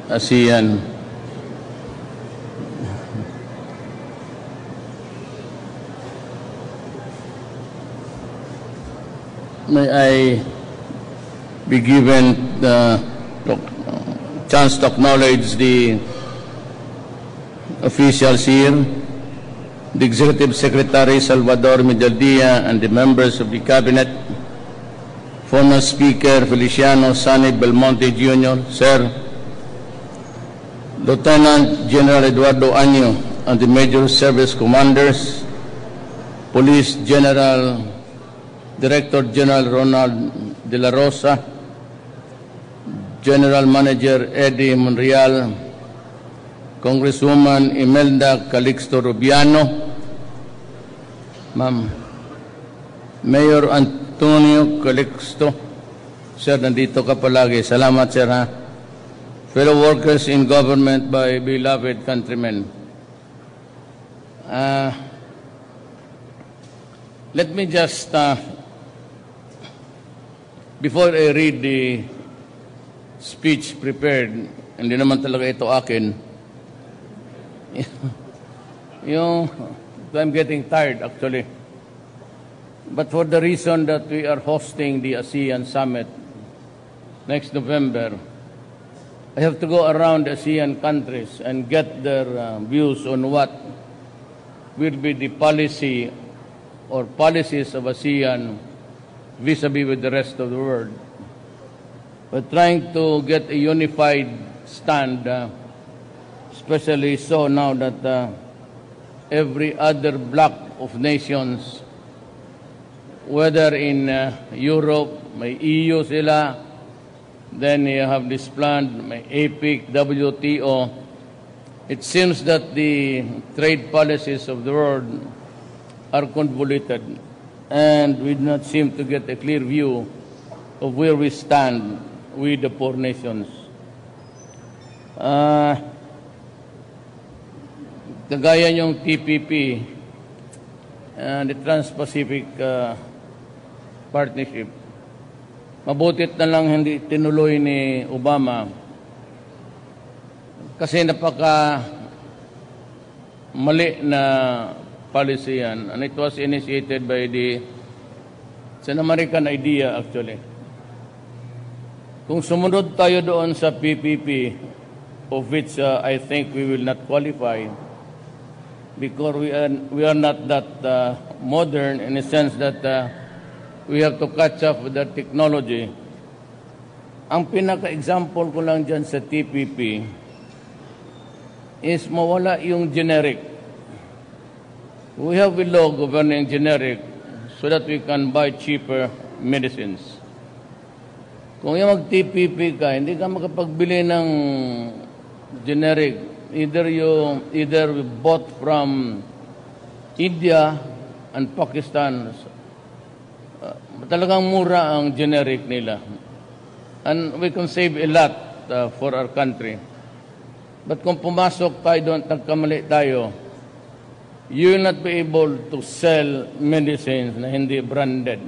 ASEAN. May I be given the chance to acknowledge the officials here, the Executive Secretary Salvador Medialdia and the members of the Cabinet, former Speaker Feliciano Sani Belmonte Jr., Sir, Lieutenant General Eduardo Año and the Major Service Commanders, Police General Director General Ronald De La Rosa, General Manager Eddie Monreal, Congresswoman Imelda Calixto Rubiano, Ma'am, Mayor Antonio Calixto, Sir, nandito ka palagi. Salamat, Sir, ha? Fellow workers in government, my beloved countrymen. Let me just, before I read the speech prepared, hindi naman talaga ito akin, I'm getting tired actually. But for the reason that we are hosting the ASEAN Summit next November, I have to go around ASEAN countries and get their views on what will be the policy or policies of ASEAN vis-a-vis with the rest of the world. We're trying to get a unified stand, especially so now that every other bloc of nations, whether in Europe, may EU sila, then you have this plan, may APEC, WTO. It seems that the trade policies of the world are convoluted, and we do not seem to get a clear view of where we stand with the poor nations. Kagaya yung TPP, the Trans-Pacific Partnership, mabutit na lang hindi tinuloy ni Obama kasi napaka mali na policy yan, and it was initiated by it's an American idea actually. Kung sumunod tayo doon sa PPP, of which I think we will not qualify because we are not that modern in the sense that we have to catch up with the technology. Ang pinaka-example ko lang dyan sa TPP is mawala yung generic. We have a law governing generic so that we can buy cheaper medicines. Kung yung mag-TPP ka, hindi ka makapagbili ng generic. Either we bought from India and Pakistan. Talagang mura ang generic nila. And we can save a lot for our country. But kung pumasok tayo doon, nagkamali tayo, you will not be able to sell medicines na hindi branded.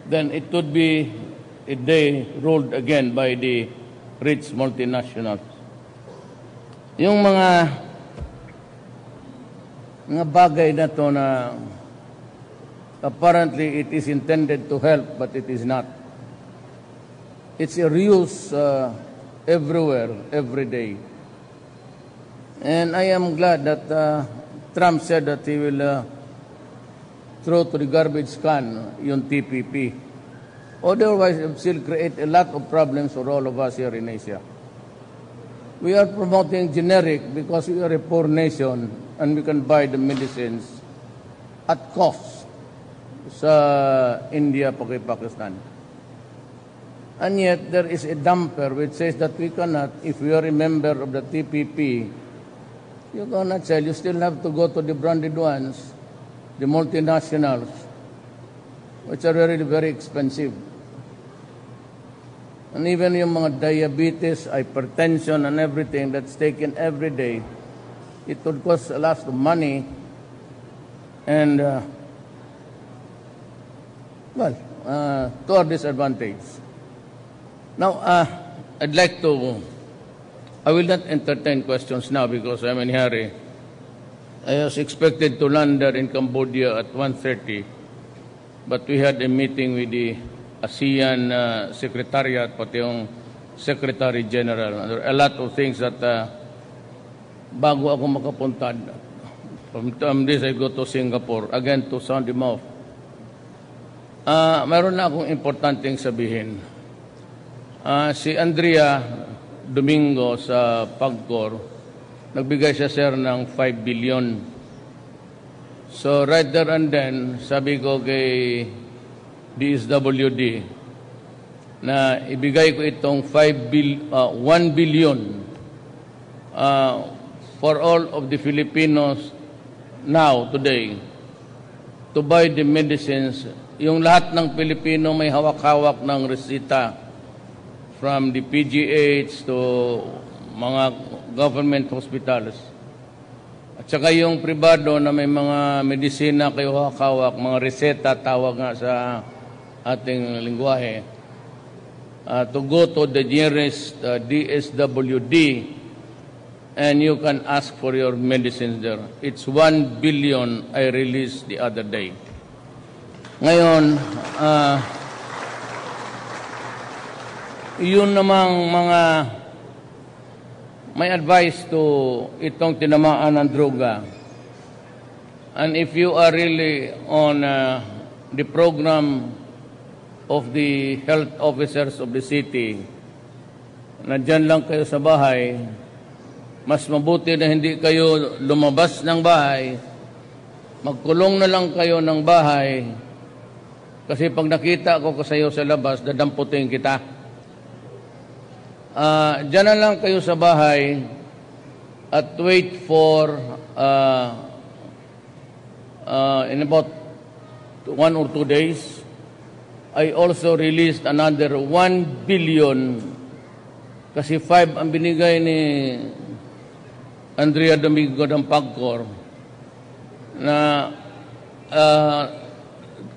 Then it would be a day ruled again by the rich multinationals. Yung mga bagay na to na apparently it is intended to help, but it is not. It's a reuse everywhere, every day. And I am glad that Trump said that he will throw to the garbage can yung TPP. Otherwise, it will still create a lot of problems for all of us here in Asia. We are promoting generic because we are a poor nation and we can buy the medicines at cost sa India, Pakistan. And yet, there is a dumper which says that we cannot, if we are a member of the TPP, you cannot sell. You still have to go to the branded ones, the multinationals, which are very, very expensive. And even yung mga diabetes, hypertension, and everything that's taken every day, it would cost a lot of money. And, to our disadvantage. Now, I'd like to, I will not entertain questions now because I'm in a hurry. I was expected to land there in Cambodia at 1:30, but we had a meeting with the ASEAN Secretariat, pati yung Secretary General. There are a lot of things that bago ako makapunta, from this I go to Singapore, again to sound him off. Meron na akong importanteng sabihin. Si Andrea Domingo sa PAGCOR, nagbigay siya, sir, ng 5 billion. So right there and then, sabi ko kay DSWD na ibigay ko itong 1 billion for all of the Filipinos now, today, to buy the medicines. Yung lahat ng Pilipino may hawak-hawak ng resita from the PGH to mga government hospitals. At saka yung pribado na may mga medisina kayo hawak-hawak, mga reseta, tawag nga sa ating lingwahe, to go to the nearest DSWD and you can ask for your medicines there. It's 1 billion I released the other day. Ngayon, yun namang mga may advice to itong tinamaan ng droga. And if you are really on the program of the health officers of the city, na dyan lang kayo sa bahay, mas mabuti na hindi kayo lumabas ng bahay, magkulong na lang kayo ng bahay, kasi pag nakita ko kasayo sa labas, dadamputin kita. Diyan na lang kayo sa bahay at wait for in about 1 or 2 days. I also released another 1 billion kasi 5 ang binigay ni Andrea Domingo ng PAGCOR na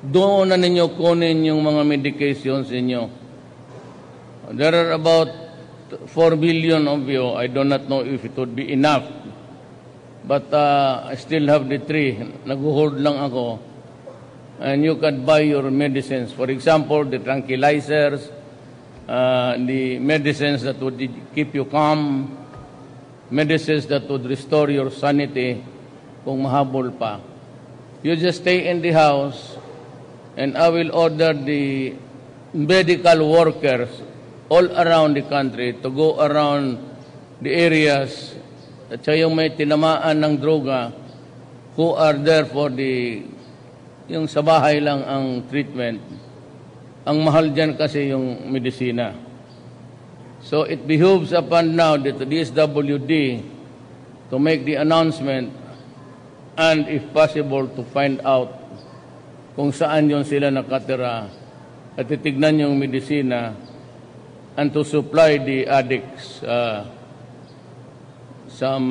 doon na ninyo kunin yung mga medications ninyo. There are about 4 billion of you. I do not know if it would be enough. But I still have the 3. Nag-hold lang ako. And you can buy your medicines. For example, the tranquilizers, the medicines that would keep you calm, medicines that would restore your sanity kung mahabol pa. You just stay in the house and I will order the medical workers all around the country to go around the areas at yung may tinamaan ng droga who are there for yung sa bahay lang ang treatment. Ang mahal dyan kasi yung medisina. So it behooves upon now that the DSWD to make the announcement and if possible to find out kung saan yung sila nakatira at titignan yung medisina and to supply the addicts some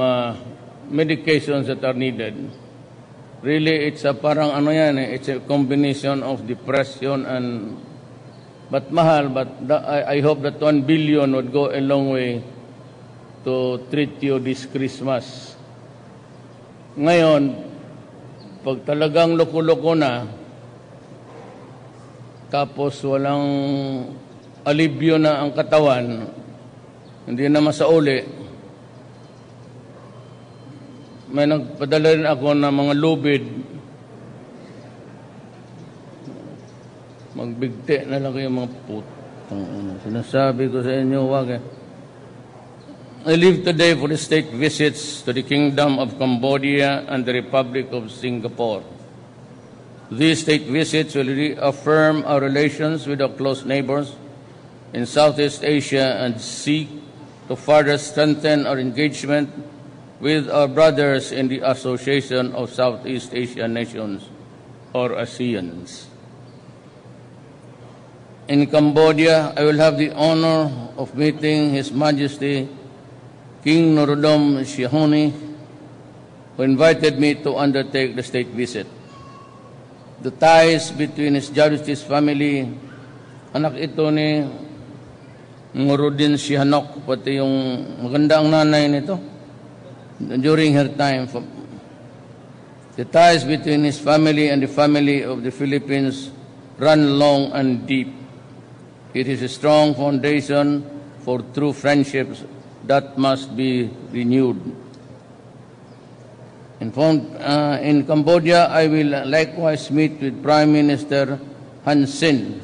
medications that are needed. Really, it's a parang ano yan it's a combination of depression and but mahal, but I hope that 1 billion would go a long way to treat you this Christmas. Ngayon, pag talagang loko-loko na, tapos walang alibyo na ang katawan, hindi na masauli, may nagpadala rin ako ng mga lubid. Magbigti na lang kayo mga sinasabi ko sa inyo, wag eh. I leave today for the state visits to the Kingdom of Cambodia and the Republic of Singapore. These state visits will reaffirm our relations with our close neighbors in Southeast Asia and seek to further strengthen our engagement with our brothers in the Association of Southeast Asian Nations, or ASEANs. In Cambodia, I will have the honor of meeting His Majesty King Norodom Sihanouk, who invited me to undertake the state visit. The ties between His Majesty's family, anak ito ni Moro din si Hanok, pati yung maganda ang nanay nito. During her time, the ties between his family and the family of the Philippines run long and deep. It is a strong foundation for true friendships that must be renewed. In Cambodia, I will likewise meet with Prime Minister Hun Sen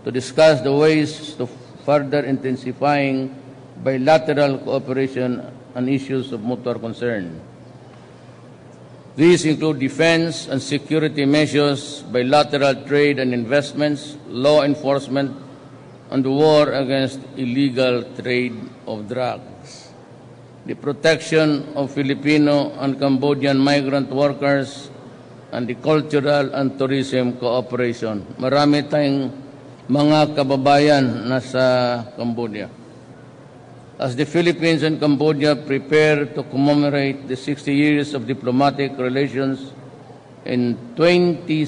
to discuss the ways to further intensifying bilateral cooperation on issues of mutual concern. These include defense and security measures, bilateral trade and investments, law enforcement, and the war against illegal trade of drugs. The protection of Filipino and Cambodian migrant workers, and the cultural and tourism cooperation. Marami tayong mga kababayan na sa Cambodia. As the Philippines and Cambodia prepare to commemorate the 60 years of diplomatic relations in 2017,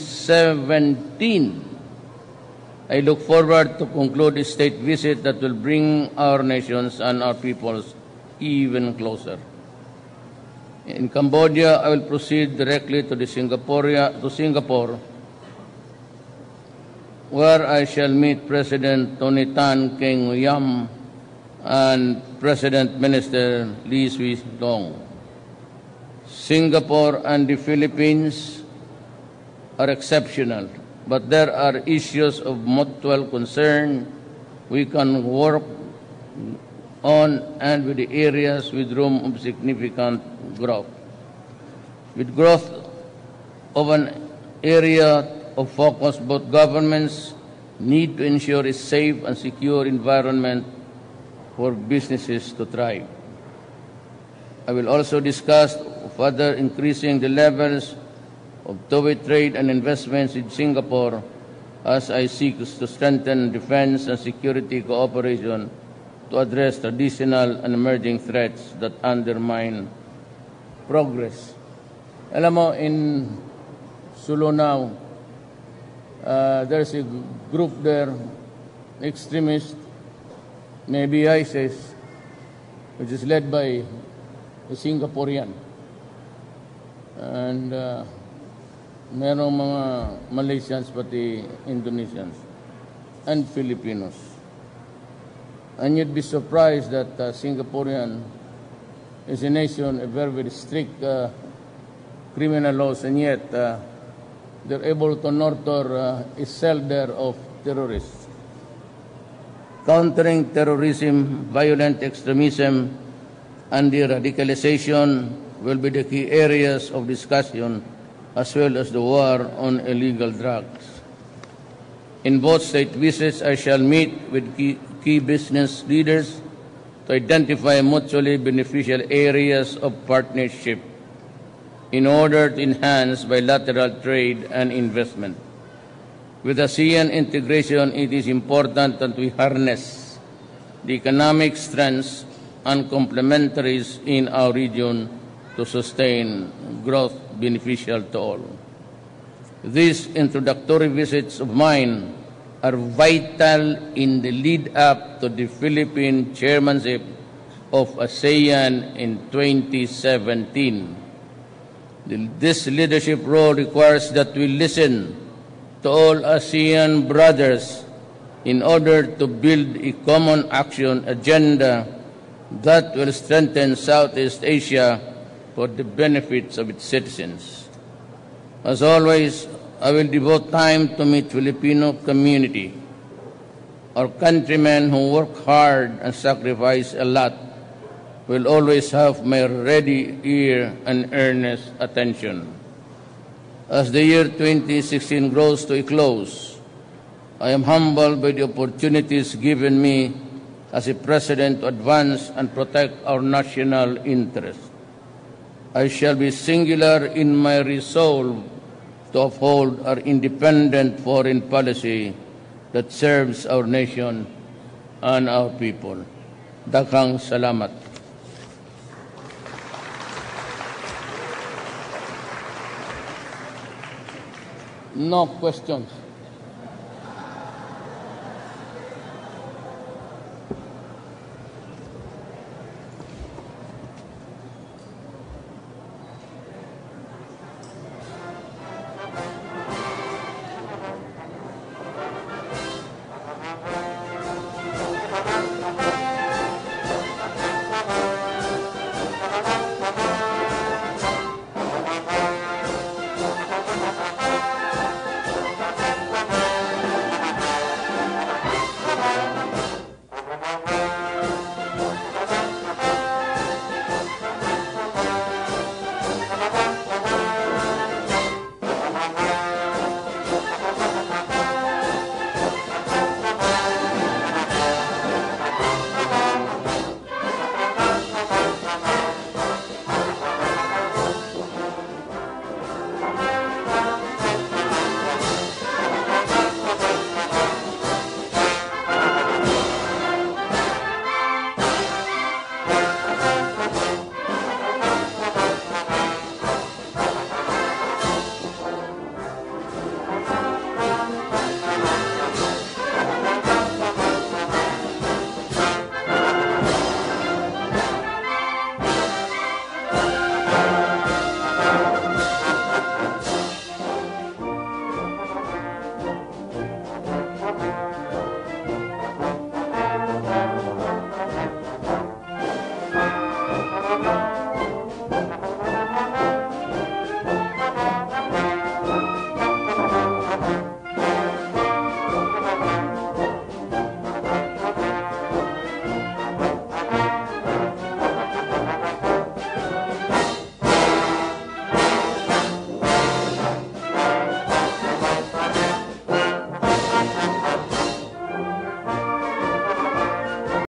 I look forward to conclude a state visit that will bring our nations and our peoples even closer. In Cambodia, I will proceed directly to Singapore, where I shall meet President Tony Tan Keng Yam and President Minister Lee Swee Dong. Singapore and the Philippines are exceptional, but there are issues of mutual concern we can work on and with the areas with room of significant growth. With growth of an area of focus, both governments need to ensure a safe and secure environment for businesses to thrive. I will also discuss further increasing the levels of two-way trade and investments in Singapore as I seek to strengthen defense and security cooperation to address traditional and emerging threats that undermine progress. Alam mo, in Sulu now, there's a group there, extremist, maybe ISIS, which is led by a Singaporean. And merong mga Malaysians, pati Indonesians, and Filipinos. And you'd be surprised that Singaporean is a nation, a very, very strict criminal laws, and yet they're able to nurture a cell there of terrorists. Countering terrorism, violent extremism, and the radicalization will be the key areas of discussion, as well as the war on illegal drugs. In both state visits, I shall meet with key business leaders to identify mutually beneficial areas of partnership in order to enhance bilateral trade and investment. With ASEAN integration, it is important that we harness the economic strengths and complementaries in our region to sustain growth beneficial to all. These introductory visits of mine are vital in the lead-up to the Philippine chairmanship of ASEAN in 2017. This leadership role requires that we listen to all ASEAN brothers in order to build a common action agenda that will strengthen Southeast Asia for the benefits of its citizens. As always, I will devote time to meet Filipino community, our countrymen who work hard and sacrifice a lot will always have my ready ear and earnest attention. As the year 2016 grows to a close, I am humbled by the opportunities given me as a president to advance and protect our national interests. I shall be singular in my resolve to uphold our independent foreign policy that serves our nation and our people. Daghang salamat. No questions.